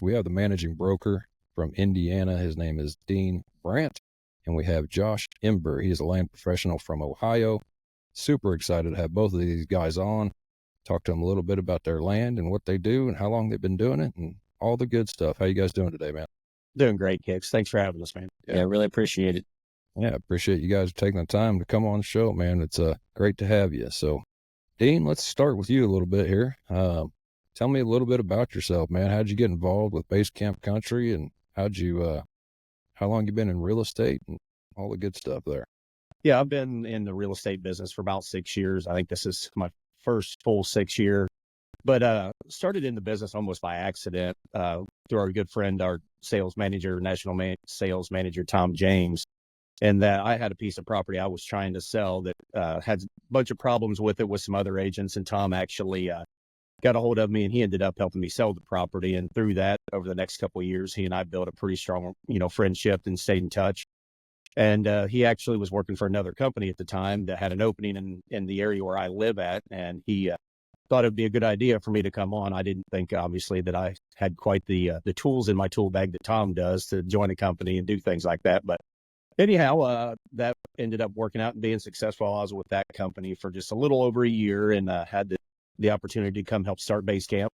We have the managing broker from Indiana. His name is Dean Brandt. And we have Josh Imber. He is a land professional from Ohio. Super excited to have both of these guys on. Talk to them a little bit about their land and what they do and how long they've been doing it and all the good stuff. How you guys doing today, man? Doing great, Kicks. Thanks for having us, man. Yeah, really appreciate it. Yeah, appreciate you guys taking the time to come on the show, man. It's great to have you. So, Dean, let's start with you a little bit here. Tell me a little bit about yourself, man. How'd you get involved with Base Camp Country, and how long you been in real estate and all the good stuff there? Yeah, I've been in the real estate business for about 6 years. I think this is my first full 6 year, but started in the business almost by accident through our good friend, our sales manager, sales manager, Tom James. And that I had a piece of property I was trying to sell that had a bunch of problems with it with some other agents. And Tom actually got a hold of me, and he ended up helping me sell the property. And through that, over the next couple of years, he and I built a pretty strong, friendship and stayed in touch. And he actually was working for another company at the time that had an opening in the area where I live at. And he thought it'd be a good idea for me to come on. I didn't think, obviously, that I had quite the tools in my tool bag that Tom does to join a company and do things like that. But anyhow, that ended up working out and being successful. I was with that company for just a little over a year and had the opportunity to come help start Base Camp,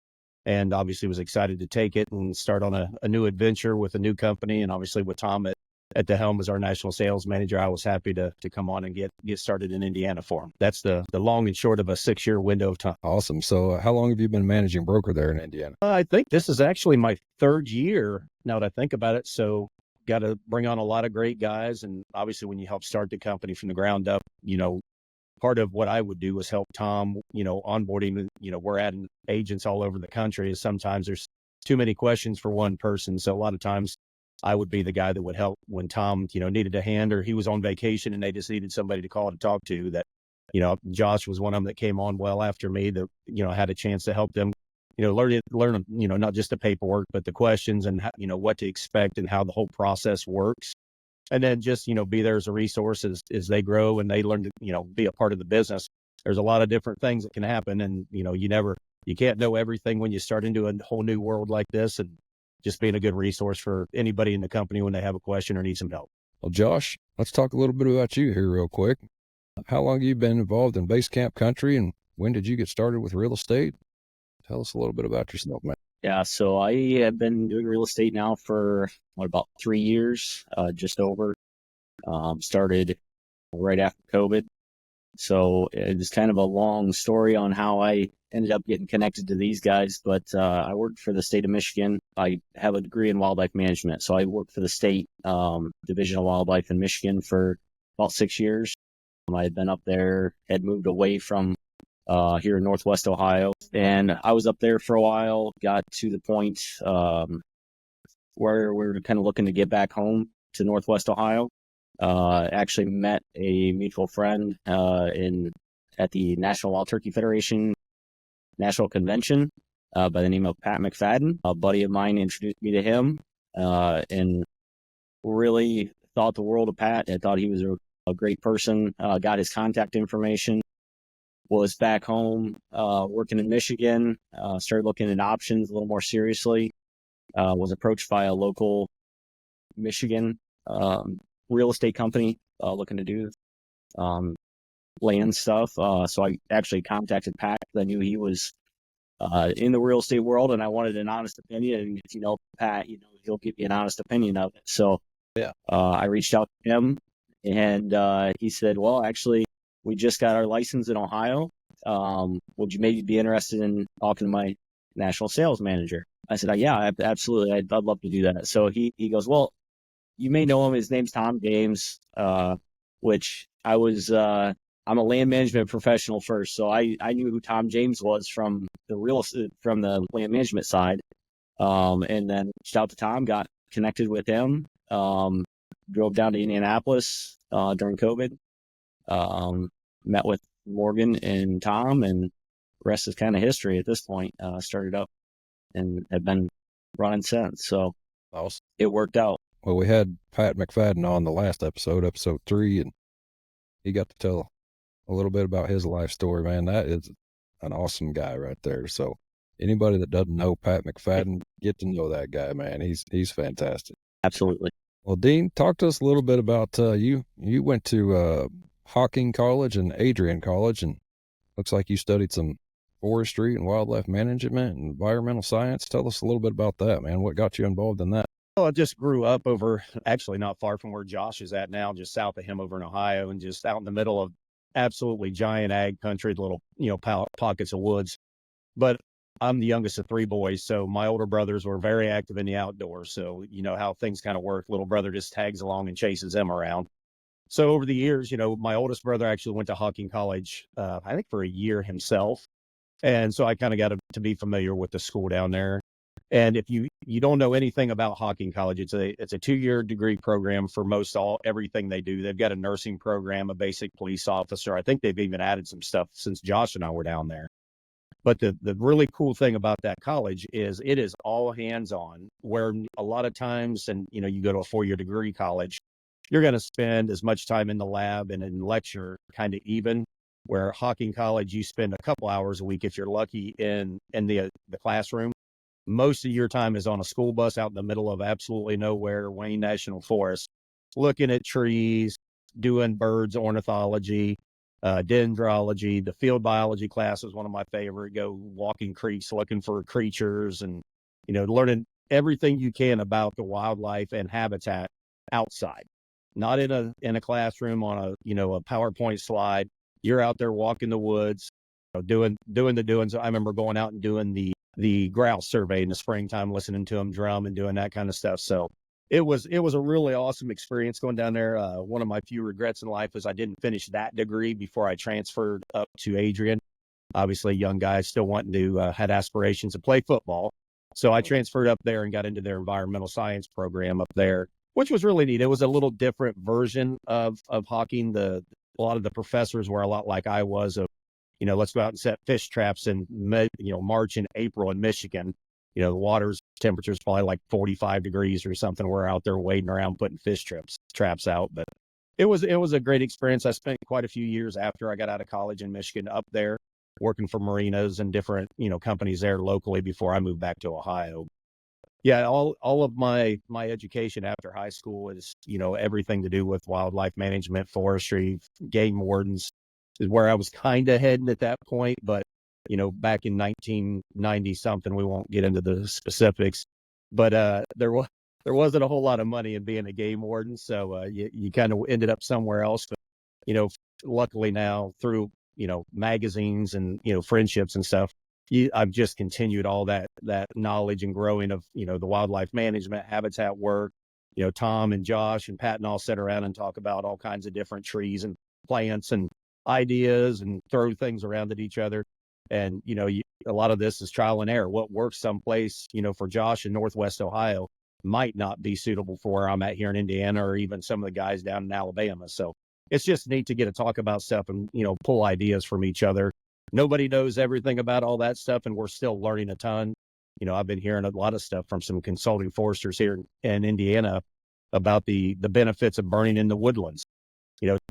and obviously was excited to take it and start on a new adventure with a new company. And obviously with Tom at the helm as our national sales manager, I was happy to come on and get started in Indiana for him. That's the long and short of a 6-year window of time. Awesome. So how long have you been managing broker there in Indiana? I think this is actually my 3rd year now that I think about it. So got to bring on a lot of great guys. And obviously when you help start the company from the ground up, part of what I would do was help Tom, onboarding. We're adding agents all over the country. Sometimes there's too many questions for one person. So a lot of times I would be the guy that would help when Tom, needed a hand, or he was on vacation and they just needed somebody to call to talk to. That, Josh was one of them that came on well after me that, had a chance to help them, learn, not just the paperwork, but the questions and, what to expect and how the whole process works. And then just, be there as a resource as they grow and they learn to, be a part of the business. There's a lot of different things that can happen. And, you can't know everything when you start into a whole new world like this, and just being a good resource for anybody in the company when they have a question or need some help. Well, Josh, let's talk a little bit about you here real quick. How long have you been involved in Base Camp Country, and when did you get started with real estate? Tell us a little bit about yourself, man. Yeah, so I have been doing real estate now for about 3 years, just over. Started right after COVID. So it's kind of a long story on how I ended up getting connected to these guys, but I worked for the state of Michigan. I have a degree in wildlife management, so I worked for the state Division of Wildlife in Michigan for about 6 years. I had been up there, had moved away from here in Northwest Ohio, and I was up there for a while, got to the point where we were kind of looking to get back home to Northwest Ohio. Actually met a mutual friend at the National Wild Turkey Federation National Convention by the name of Pat McFadden. A buddy of mine introduced me to him and really thought the world of Pat. I thought he was a great person. Got his contact information. Was back home working in Michigan. Started looking at options a little more seriously. Was approached by a local Michigan real estate company looking to do land stuff. So I actually contacted Pat because I knew he was in the real estate world, and I wanted an honest opinion. And if you know Pat, he'll give you an honest opinion of it. So yeah, I reached out to him, and he said, "Well, actually, we just got our license in Ohio. Would you maybe be interested in talking to my national sales manager?" I said, "Yeah, absolutely. I'd love to do that." So he goes, "Well, you may know him. His name's Tom James," which I was. I'm a land management professional first, so I knew who Tom James was from the land management side, and then reached out to Tom, got connected with him, drove down to Indianapolis during COVID, met with Morgan and Tom, and the rest is kind of history at this point. Started up and have been running since, so awesome. It worked out. Well, we had Pat McFadden on the last episode 3, and he got to tell a little bit about his life story, man. That is an awesome guy right there. So Anybody that doesn't know Pat McFadden, get to know that guy, man. He's fantastic. Absolutely. Well, Dean, talk to us a little bit about you. You went to Hocking College and Adrian College, and looks like you studied some forestry and wildlife management and environmental science. Tell us a little bit about that, man. What got you involved in that? Well, I just grew up over, actually not far from where Josh is at now, just south of him over in Ohio, and just out in the middle of absolutely giant ag country, little, pockets of woods. But I'm the youngest of three boys, so my older brothers were very active in the outdoors. So you know how things kind of work. Little brother just tags along and chases them around. So over the years, my oldest brother actually went to Hocking College, I think for a year himself. And so I kind of got to be familiar with the school down there. And if you don't know anything about Hocking College, it's a 2-year degree program for everything they do. They've got a nursing program, a basic police officer. I think they've even added some stuff since Josh and I were down there. But the really cool thing about that college is it is all hands on, where a lot of times, and you go to a 4-year degree college, you're going to spend as much time in the lab and in lecture kind of even, where Hocking College, you spend a couple hours a week if you're lucky in the classroom. Most of your time is on a school bus out in the middle of absolutely nowhere, Wayne National Forest, looking at trees, doing birds ornithology, dendrology. The field biology class is one of my favorite. Go walking creeks, looking for creatures, and learning everything you can about the wildlife and habitat outside, not in a classroom on a PowerPoint slide. You're out there walking the woods, doing the doings. I remember going out and doing the grouse survey in the springtime, listening to them drum and doing that kind of stuff. So it was a really awesome experience going down there. One of my few regrets in life is I didn't finish that degree before I transferred up to Adrian. Obviously, young guy, still wanting to had aspirations to play football. So I transferred up there and got into their environmental science program up there, which was really neat. It was a little different version of Hocking. A lot of the professors were a lot like I was, of let's go out and set fish traps in March and April in Michigan. The water's temperature is probably like 45 degrees or something. We're out there wading around putting fish traps out. But it was a great experience. I spent quite a few years after I got out of college in Michigan up there working for marinas and different companies there locally before I moved back to Ohio. Yeah, all of my education after high school is everything to do with wildlife management, forestry, game wardens is where I was kind of heading at that point. But back in 1990 something, we won't get into the specifics, but there wasn't a whole lot of money in being a game warden, so you kind of ended up somewhere else. But luckily now through magazines and friendships and stuff, I've just continued all that knowledge and growing of the wildlife management, habitat work. Tom and Josh and Pat and all sit around and talk about all kinds of different trees and plants and ideas and throw things around at each other. And a lot of this is trial and error. What works someplace for Josh in Northwest Ohio might not be suitable for where I'm at here in Indiana, or even some of the guys down in Alabama. So it's just neat to get to talk about stuff and pull ideas from each other. Nobody knows everything about all that stuff, and we're still learning a ton. I've been hearing a lot of stuff from some consulting foresters here in Indiana about the benefits of burning in the woodlands.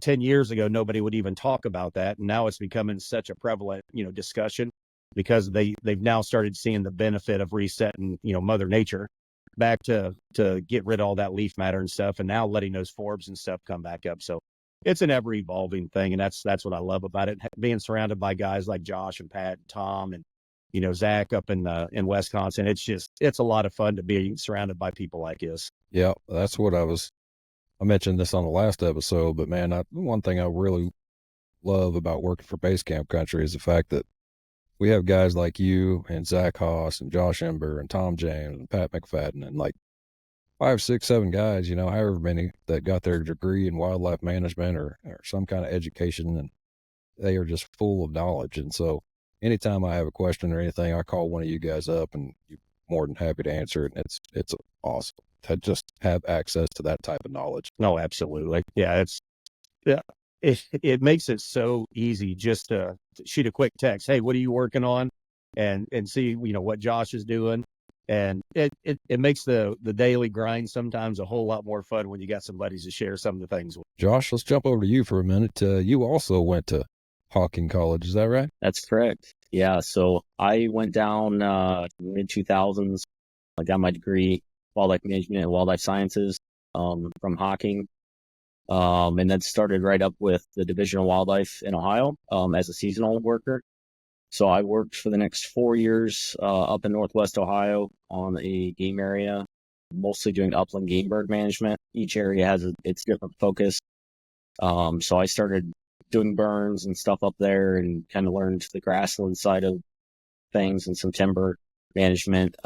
10 years ago, nobody would even talk about that. And now it's becoming such a prevalent, discussion, because they've now started seeing the benefit of resetting, Mother Nature back to get rid of all that leaf matter and stuff. And now letting those forbs and stuff come back up. So it's an ever evolving thing. And that's what I love about it. Being surrounded by guys like Josh and Pat and Tom and, Zach up in Wisconsin. It's a lot of fun to be surrounded by people like this. Yeah, that's what I mentioned this on the last episode, but man, one thing I really love about working for Base Camp Country is the fact that we have guys like you and Zach Haas and Josh Imber and Tom James and Pat McFadden and like 5, 6, 7 guys, however many that got their degree in wildlife management or some kind of education, and they are just full of knowledge. And so anytime I have a question or anything, I call one of you guys up and you're more than happy to answer it. And it's awesome to just have access to that type of knowledge. No, absolutely. Yeah, it makes it so easy just to shoot a quick text. Hey, what are you working on? And see, what Josh is doing. And it makes the daily grind sometimes a whole lot more fun when you got some buddies to share some of the things with. Josh, let's jump over to you for a minute. You also went to Hocking College, is that right? That's correct. Yeah, so I went down mid 2000s. I got my degree wildlife management and wildlife sciences from Hocking, and then started right up with the Division of Wildlife in Ohio as a seasonal worker. So I worked for the next 4 years up in Northwest Ohio on a game area, mostly doing upland game bird management. Each area has its different focus. So I started doing burns and stuff up there and kind of learned the grassland side of things and some timber management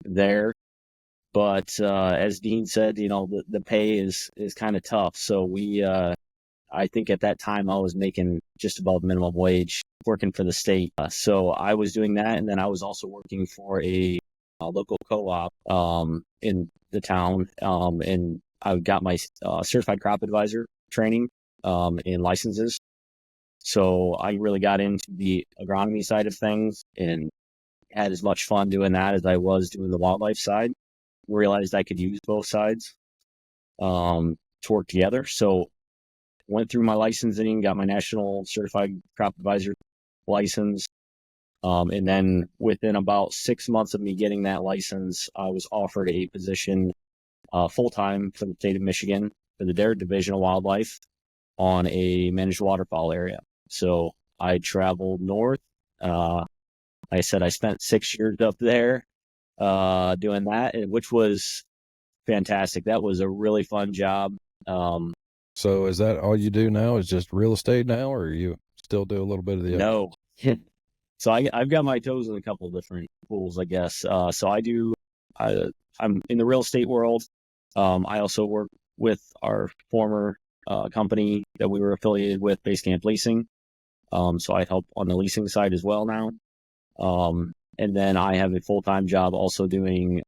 there. But as Dean said, the pay is kind of tough. So I think at that time I was making just above minimum wage working for the state. So I was doing that. And then I was also working for a local co-op in the town. And I got my certified crop advisor training in licenses. So I really got into the agronomy side of things and had as much fun doing that as I was doing the wildlife side. Realized I could use both sides to work together. So went through my licensing, got my national certified crop advisor license. And then within about 6 months of me getting that license, I was offered a position full-time for the state of Michigan for the Dare Division of Wildlife on a managed waterfowl area. So I traveled north. I said I spent 6 years up there doing that, which was fantastic. That was a really fun job. So is that all you do now? Is just real estate now, or you still do a little bit of the No. So I've got my toes in a couple of different pools, I guess. So I'm in the real estate world. I also work with our former company that we were affiliated with, Basecamp Leasing. So I help on the leasing side as well now. And then I have a full-time job also doing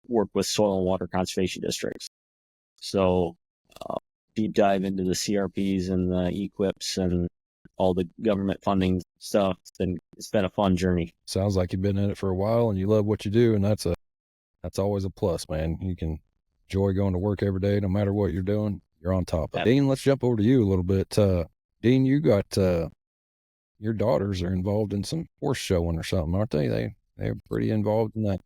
work with soil and water conservation districts. So deep dive into the CRPs and the equips and all the government funding stuff. It's been a fun journey. Sounds like you've been in it for a while and you love what you do, and that's always a plus, man. You can enjoy going to work every day, no matter what you're doing. You're on top of it. Dean, let's jump over to you a little bit. Dean, you got your daughters are involved in some horse showing or something, aren't they? They're pretty involved in that,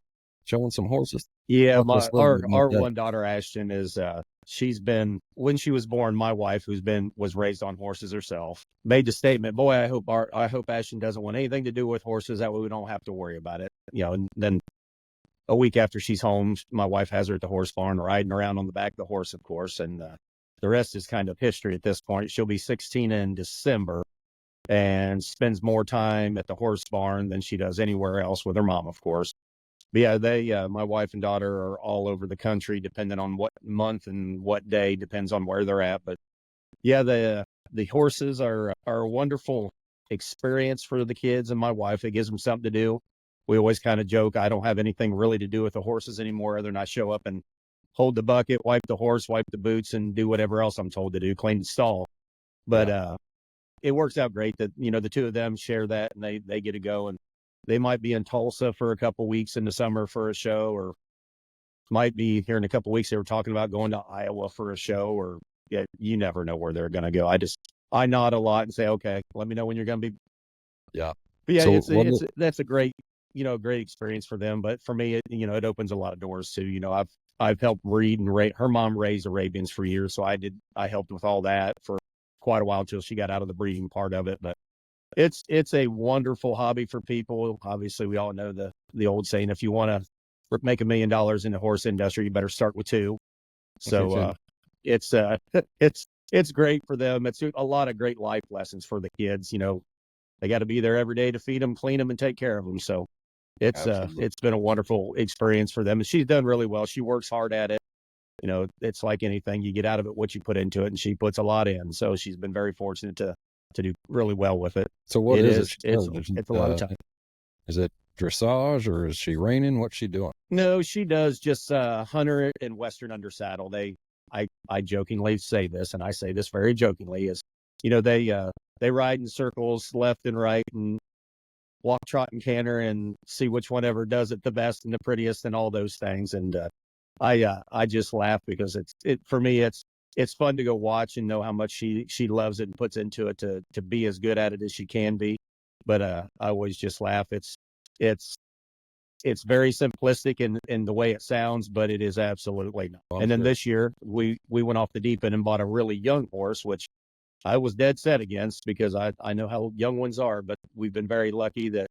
showing some horses. Yeah, our one daughter Ashton is when she was born, my wife, was raised on horses herself, made the statement, boy, I hope Ashton doesn't want anything to do with horses, that way we don't have to worry about it. And then a week after she's home, my wife has her at the horse barn riding around on the back of the horse, of course, and the rest is kind of history at this point. She'll be 16 in December and spends more time at the horse barn than she does anywhere else with her mom, of course. But yeah, my wife and daughter are all over the country, depending on what month and what day, depends on where they're at. But yeah, the horses are a wonderful experience for the kids and my wife. It gives them something to do. We always kind of joke, I don't have anything really to do with the horses anymore, other than I show up and hold the bucket, wipe the horse, wipe the boots, and do whatever else I'm told to do, clean the stall. But it works out great that, the two of them share that, and they get to go, and they might be in Tulsa for a couple weeks in the summer for a show, or might be here in a couple weeks. They were talking about going to Iowa for a show, or you never know where they're going to go. I nod a lot and say, okay, let me know when you're going to be. Yeah. But yeah, so that's a great, great experience for them. But for me, it opens a lot of doors too. I've helped breed and her mom raised Arabians for years. So I helped with all that for quite a while till she got out of the breeding part of it. But it's a wonderful hobby for people. Obviously, we all know the old saying, if you want to make $1 million in the horse industry, you better start with two. So it's great for them. It's a lot of great life lessons for the kids. They got to be there every day to feed them, clean them, and take care of them. So it's been a wonderful experience for them. And she's done really well. She works hard at it. It's like anything, you get out of it what you put into it, and she puts a lot in. So she's been very fortunate to do really well with it. So what is it? It's a lot of time. Is it dressage, or is she reining? What's she doing? No, she does just hunter and Western under saddle. I jokingly say this, and I say this very jokingly, is they ride in circles left and right and walk, trot, and canter and see which one ever does it the best and the prettiest and all those things. And I just laugh because for me it's fun to go watch and know how much she loves it and puts into it to be as good at it as she can be. but I always just laugh. It's very simplistic in the way it sounds, but it is absolutely not. I'm And then sure. this year we went off the deep end and bought a really young horse, which I was dead set against because I know how young ones are, but we've been very lucky that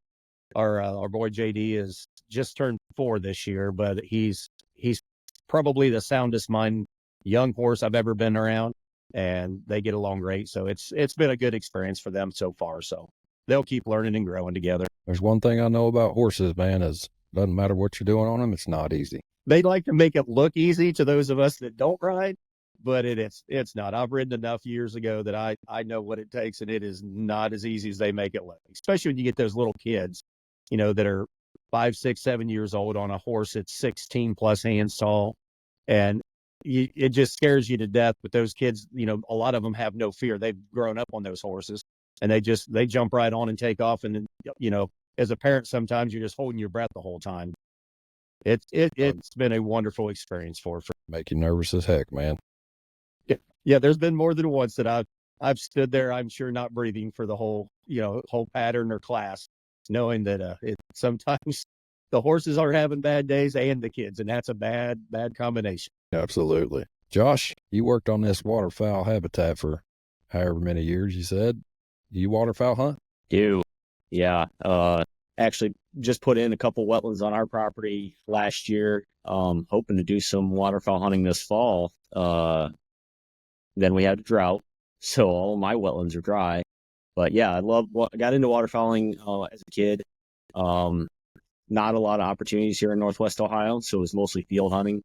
our boy JD is just turned 4 this year, but he's probably the soundest mind young horse I've ever been around, and they get along great. So it's been a good experience for them so far. So they'll keep learning and growing together. There's one thing I know about horses, man, is doesn't matter what you're doing on them, it's not easy. They like to make it look easy to those of us that don't ride, but it's not. I've ridden enough years ago that I know what it takes, and it is not as easy as they make it look, especially when you get those little kids, that are 5, 6, 7 years old on a horse that's 16 plus hands tall. And it just scares you to death. But those kids, a lot of them have no fear. They've grown up on those horses, and they jump right on and take off. And then, as a parent, sometimes you're just holding your breath the whole time. It's been a wonderful experience for Make you nervous as heck, man. Yeah, there's been more than once that I've stood there, I'm sure not breathing for the whole pattern or class, knowing that sometimes the horses are having bad days and the kids, and that's a bad combination. Absolutely. Josh, you worked on this waterfowl habitat for however many years you said. You waterfowl hunt? Yeah. Actually just put in a couple wetlands on our property last year, hoping to do some waterfowl hunting this fall. Then we had a drought, so all of my wetlands are dry. But yeah, I got into waterfowling as a kid. Not a lot of opportunities here in Northwest Ohio, so it was mostly field hunting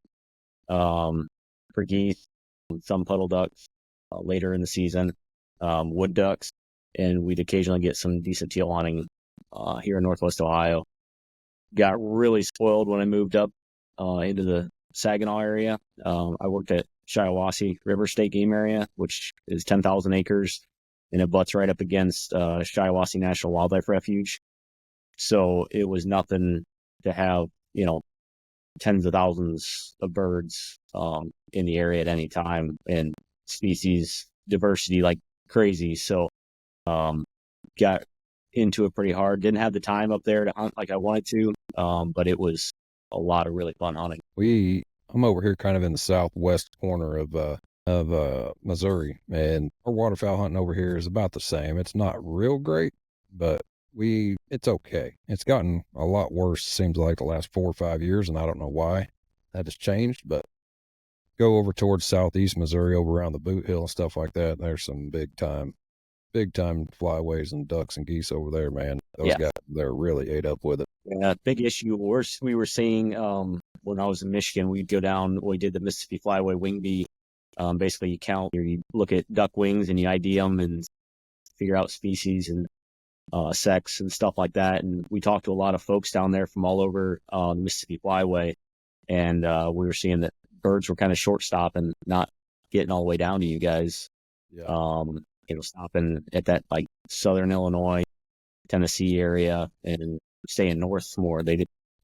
for geese, some puddle ducks later in the season, wood ducks, and we'd occasionally get some decent teal hunting here in Northwest Ohio. Got really spoiled when I moved up into the Saginaw area. I worked at Shiawassee River State Game Area, which is 10,000 acres, and it butts right up against Shiawassee National Wildlife Refuge. So it was nothing to have, tens of thousands of birds in the area at any time, and species diversity like crazy. So got into it pretty hard. Didn't have the time up there to hunt like I wanted to, but it was a lot of really fun hunting. I'm over here kind of in the southwest corner of Missouri, and our waterfowl hunting over here is about the same. It's not real great, but it's okay. It's gotten a lot worse, seems like, the last 4 or 5 years, and I don't know why that has changed, but go over towards southeast Missouri, over around the Boot Hill and stuff like that. There's some big time flyways and ducks and geese over there, man. Those guys, they're really ate up with it. Yeah, big issue we were seeing when I was in Michigan. We did the Mississippi Flyway wing bee. Basically, you look at duck wings and you ID them and figure out species and sex and stuff like that. And we talked to a lot of folks down there from all over the Mississippi Flyway, and we were seeing that birds were kind of short stopping, not getting all the way down to you guys. Yeah. Stopping at that like southern Illinois, Tennessee area and staying north more.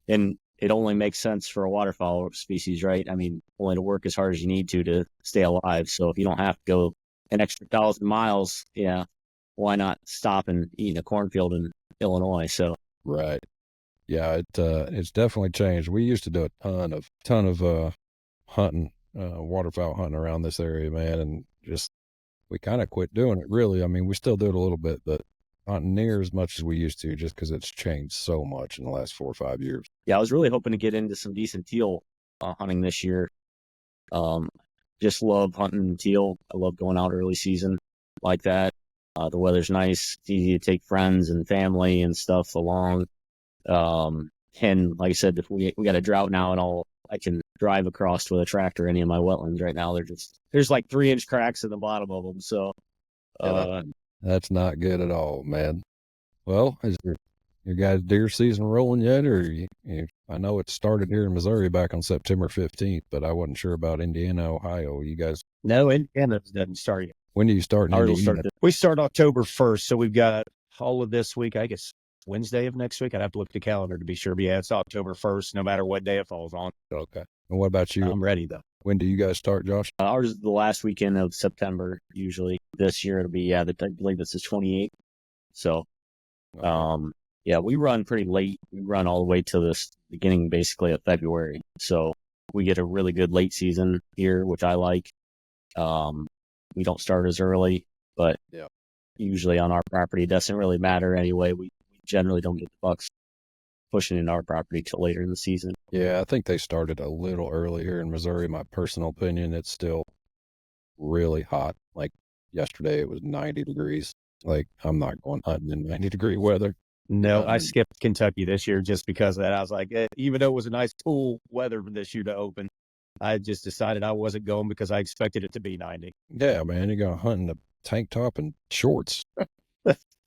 And it only makes sense for a waterfowl species, right? I mean, only to work as hard as you need to stay alive. So if you don't have to go an extra 1,000 miles, why not stop and eat in a cornfield in Illinois? So right. Yeah, it's definitely changed. We used to do a ton of hunting, waterfowl hunting around this area, man, and just we kind of quit doing it, really. I mean, we still do it a little bit, but not near as much as we used to, just because it's changed so much in the last 4 or 5 years. Yeah, I was really hoping to get into some decent teal hunting this year. Just love hunting teal. I love going out early season like that. The weather's nice. It's easy to take friends and family and stuff along. And like I said, if we got a drought now, and I can drive across with a tractor any of my wetlands right now. There's like 3-inch cracks in the bottom of them. So that's not good at all, man. Well, is your guys' deer season rolling yet, or I know it started here in Missouri back on September 15th, but I wasn't sure about Indiana, Ohio. You guys? No, Indiana doesn't start yet. When do you start in Indiana? We start October 1st, so we've got all of this week, I guess Wednesday of next week. I'd have to look at the calendar to be sure, but yeah, it's October 1st, no matter what day it falls on. Okay. And what about you? I'm ready, though. When do you guys start, Josh? Ours is the last weekend of September, usually. This year it'll be, I believe it's the 28th. So Okay. Yeah, we run pretty late. We run all the way to the beginning, basically, of February. So we get a really good late season here, which I like. We don't start as early, but Yeah. usually on our property, it doesn't really matter anyway. We generally don't get the bucks pushing in our property till later in the season. Yeah, I think they started a little early here in Missouri. My personal opinion, it's still really hot. Like yesterday, it was 90 degrees. Like I'm not going hunting in 90-degree weather. No, I Um, skipped Kentucky this year just because of that. I was like, even though it was a nice cool weather this year to open, I just decided I wasn't going because I expected it to be 90. yeah, man, you're going hunting in a tank top and shorts.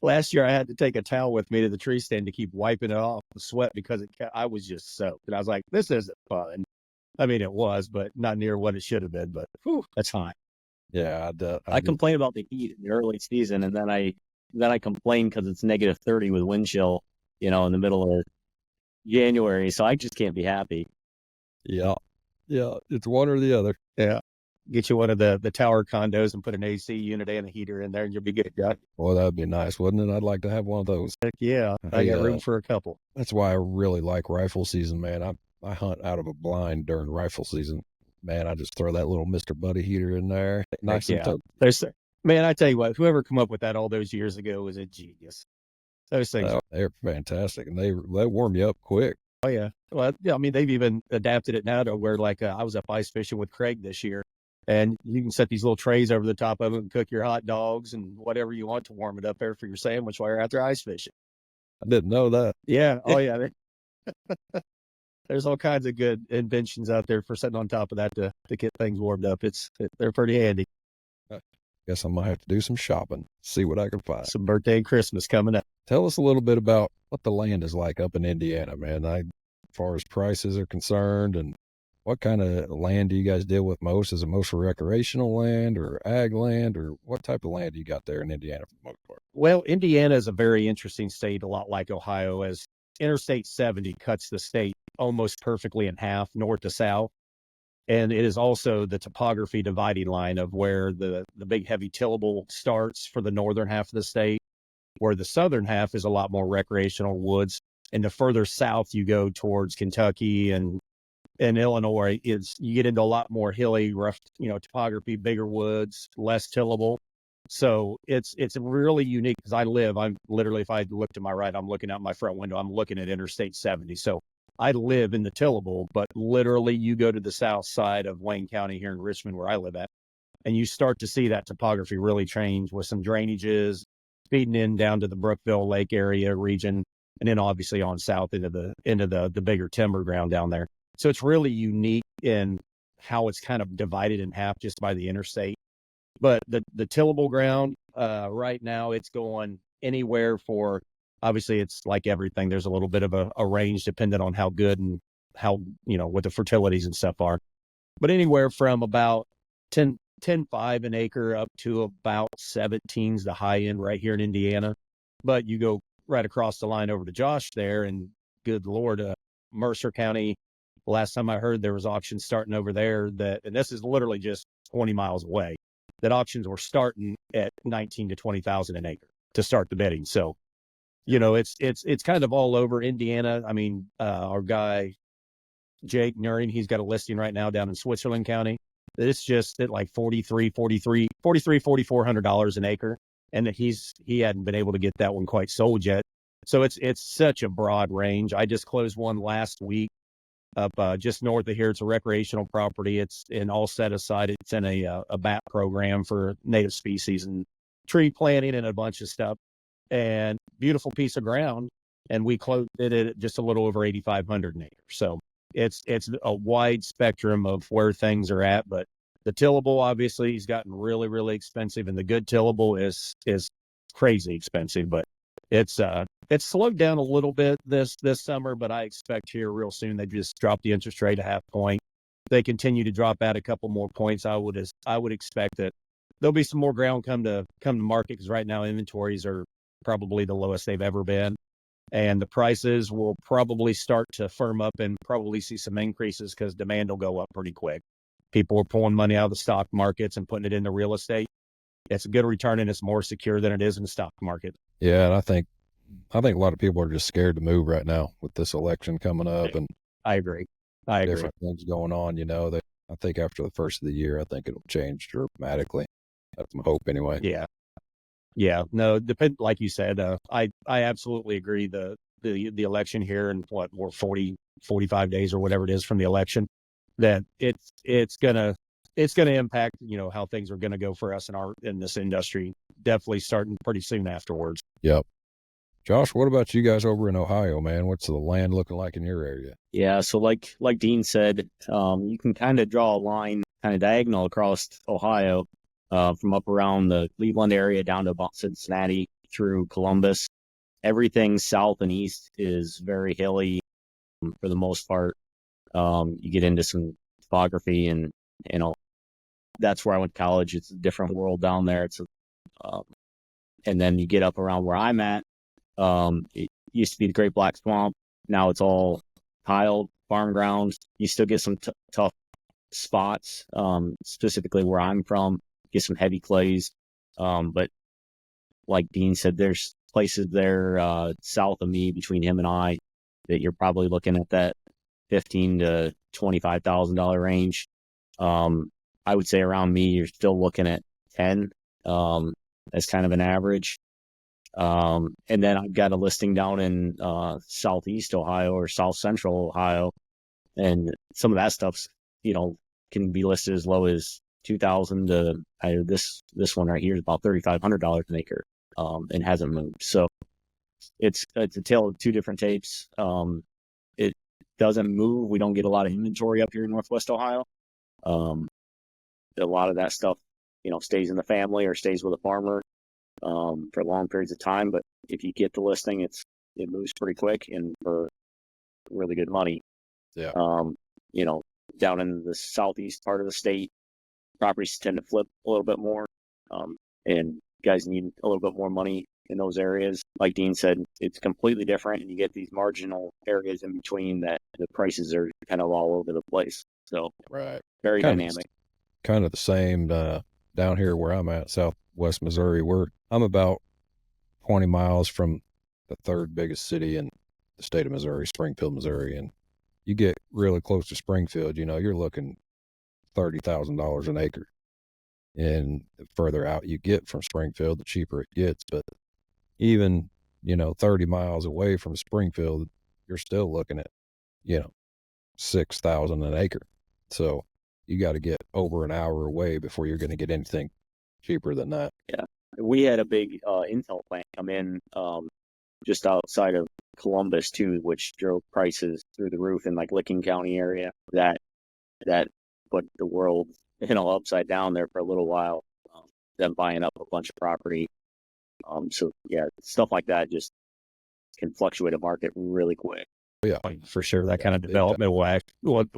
Last year, I had to take a towel with me to the tree stand to keep wiping it off the sweat because I was just soaked. And I was like, this isn't fun. I mean, it was, but not near what it should have been. But whew, that's hot. Yeah, I complain about the heat in the early season, and then I complain because it's negative 30 with wind chill, in the middle of January. So I just can't be happy. yeah, it's one or the other. Yeah. Get you one of the tower condos and put an AC unit and a heater in there and you'll be good. Yeah. Well, that'd be nice, wouldn't it? I'd like to have one of those. Heck yeah. I got room for a couple. That's why I really like rifle season, man. I hunt out of a blind during rifle season. Man, I just throw that little Mr. Buddy heater in there. Nice and toasty. Man, I tell you what, whoever come up with that all those years ago was a genius. Those things. They're fantastic, and they warm you up quick. Oh yeah. Well, yeah. I mean, they've even adapted it now to where, like, I was up ice fishing with Craig this year, and you can set these little trays over the top of it and cook your hot dogs and whatever you want to warm it up there for your sandwich while you're out there ice fishing. I didn't know that. Yeah. Oh yeah. There's all kinds of good inventions out there for sitting on top of that to get things warmed up. They're pretty handy. Guess I might have to do some shopping, see what I can find. Some birthday and Christmas coming up. Tell us a little bit about what the land is like up in Indiana, man. As far as prices are concerned, and what kind of land do you guys deal with most? Is it mostly recreational land or ag land, or what type of land do you got there in Indiana for the most part? Well, Indiana is a very interesting state, a lot like Ohio, as Interstate 70 cuts the state almost perfectly in half, north to south. And it is also the topography dividing line of where the big heavy tillable starts for the northern half of the state, where the southern half is a lot more recreational woods. And the further south you go towards Kentucky and Illinois, you get into a lot more hilly, rough, topography, bigger woods, less tillable. So it's really unique because I'm literally, if I look to my right, I'm looking out my front window, I'm looking at Interstate 70. So I live in the tillable, but literally you go to the south side of Wayne County here in Richmond, where I live at, and you start to see that topography really change with some drainages feeding in down to the Brookville Lake area region, and then obviously on south into the bigger timber ground down there. So it's really unique in how it's kind of divided in half just by the interstate. But the tillable ground, right now, it's going anywhere for, obviously, it's like everything. There's a little bit of a range dependent on how good and how, what the fertilities and stuff are. But anywhere from about 10.5 an acre up to about 17's the high end right here in Indiana. But you go right across the line over to Josh there, and good Lord, Mercer County. Last time I heard, there was auctions starting over there and this is literally just 20 miles away, that auctions were starting at 19 to 20,000 an acre to start the bidding. So, it's kind of all over Indiana. I mean, our guy, Jake Nuring, he's got a listing right now down in Switzerland County. It's just at like $4,400 an acre. And that he hadn't been able to get that one quite sold yet. So it's such a broad range. I just closed one last week up just north of here. It's a recreational property. It's in all set aside. It's in a BAT program for native species and tree planting and a bunch of stuff. And beautiful piece of ground. And we closed it at just a little over 8,500 an acre. So it's a wide spectrum of where things are at. But the tillable, obviously, has gotten really, really expensive, and the good tillable is crazy expensive. But it's slowed down a little bit this summer. But I expect here real soon they just drop the interest rate a half point. They continue to drop out a couple more points. I would expect that there'll be some more ground come to market, because right now inventories are probably the lowest they've ever been, and the prices will probably start to firm up and probably see some increases because demand will go up pretty quick. People are pulling money out of the stock markets and putting it into real estate. It's a good return, and it's more secure than it is in the stock market. Yeah, and I think I think a lot of people are just scared to move right now with this election coming up and I agree. I agree. different things going on. I think after the first of the year, I think it'll change dramatically. That's my hope anyway. Yeah. Yeah. No, like you said, I absolutely agree. The election here and we're 45 days or whatever it is from the election, that it's gonna impact, how things are gonna go for us in this industry, definitely starting pretty soon afterwards. Yep. Josh, what about you guys over in Ohio, man? What's the land looking like in your area? Yeah, so like Dean said, you can kind of draw a line kind of diagonal across Ohio, from up around the Cleveland area down to about Cincinnati through Columbus. Everything south and east is very hilly for the most part. You get into some topography and, that's where I went to college. It's a different world down there. And then you get up around where I'm at. It used to be the Great Black Swamp. Now it's all tiled farm ground. You still get some tough spots, specifically where I'm from, get some heavy clays. But like Dean said, there's places there, south of me between him and I that you're probably looking at that $15,000 to $25,000 range. I would say around me, you're still looking at 10, as kind of an average. And then I've got a listing down in southeast Ohio or south central Ohio, and some of that stuff's can be listed as low as $2,000 to this one right here is about $3,500 an acre, and hasn't moved. So it's a tale of two different tapes. It doesn't move. We don't get a lot of inventory up here in Northwest Ohio. A lot of that stuff stays in the family or stays with a farmer for long periods of time. But if you get the listing, it moves pretty quick and for really good money. Yeah. Down in the southeast part of the state, properties tend to flip a little bit more, and guys need a little bit more money in those areas. Like Dean said, it's completely different, and you get these marginal areas in between that the prices are kind of all over the place. So right, very dynamic. Kind of the same down here where I'm at, Southwest Missouri. I'm about 20 miles from the third biggest city in the state of Missouri, Springfield, Missouri, and you get really close to Springfield, you're looking $30,000 an acre. And the further out you get from Springfield, the cheaper it gets. But even, 30 miles away from Springfield, you're still looking at, $6,000 an acre. So you got to get over an hour away before you're going to get anything cheaper than that. Yeah. We had a big Intel plant come in just outside of Columbus too, which drove prices through the roof in like Licking County area. That put the world upside down there for a little while. Them buying up a bunch of property. So yeah, stuff like that just can fluctuate a market really quick. Yeah, for sure. That kind of development will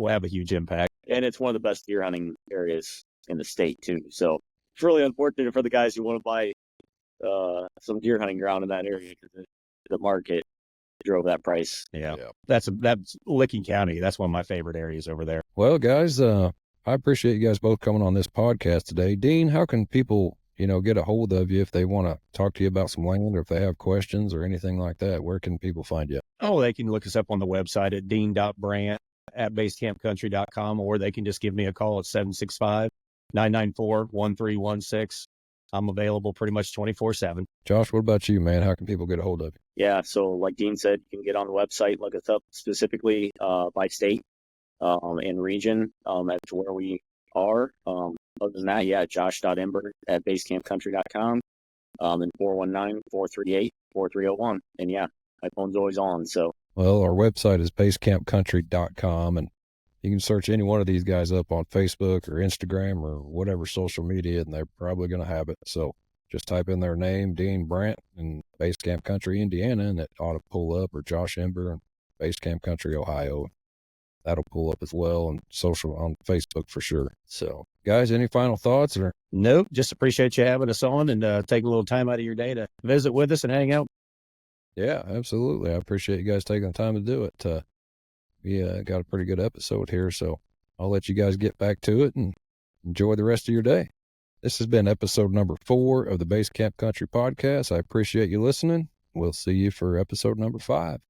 have a huge impact. And it's one of the best deer hunting areas in the state too. So it's really unfortunate for the guys who want to buy some deer hunting ground in that area because the market drove that price. Yeah. That's Licking County. That's one of my favorite areas over there. Well, guys, I appreciate you guys both coming on this podcast today. Dean, how can people, get a hold of you if they want to talk to you about some land or if they have questions or anything like that? Where can people find you? Oh, they can look us up on the website at dean.brandt@basecampcountry.com, or they can just give me a call at 765-994-1316. I'm available pretty much 24/7. Josh, what about you, man? How can people get a hold of you? Yeah, so like Dean said, you can get on the website, look us up specifically by state and region as to where we are. Other than that, yeah, josh.imber@basecampcountry.com and 419-438-4301. And yeah, my phone's always on. So well, our website is basecampcountry.com, and you can search any one of these guys up on Facebook or Instagram or whatever social media, and they're probably going to have it. So just type in their name, Dean Brandt, and Base Camp Country, Indiana, and it ought to pull up, or Josh Imber and Base Camp Country, Ohio. That'll pull up as well, and social on Facebook for sure. So, guys, any final thoughts? Or nope, just appreciate you having us on and taking a little time out of your day to visit with us and hang out. Yeah, absolutely. I appreciate you guys taking the time to do it. We got a pretty good episode here, so I'll let you guys get back to it and enjoy the rest of your day. This has been episode number 4 of the Base Camp Country podcast. I appreciate you listening. we'll see you for episode number 5.